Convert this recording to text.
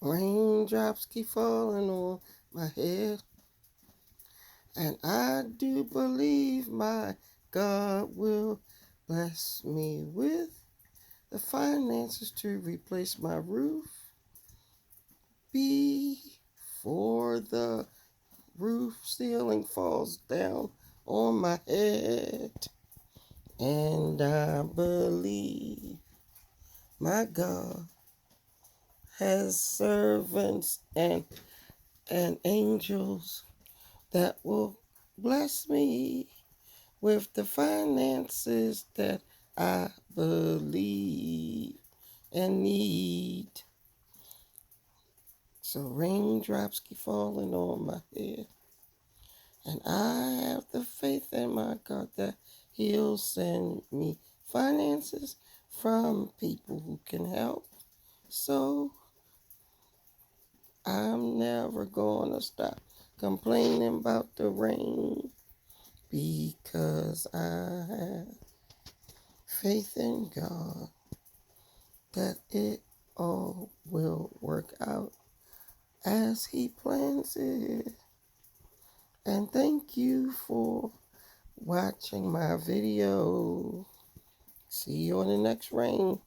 Raindrops keep falling on my head, and I do believe my God will bless me with the finances to replace my roof before the roof ceiling falls down on my head. And I believe my God has servants and angels that will bless me with the finances that I believe and need. So raindrops keep falling on my head. And I have the faith in my God that He'll send me finances from people who can help. So I'm never going to stop complaining about the rain because I have faith in God that it all will work out as He plans it. And thank you for watching my video. See you on the next rain.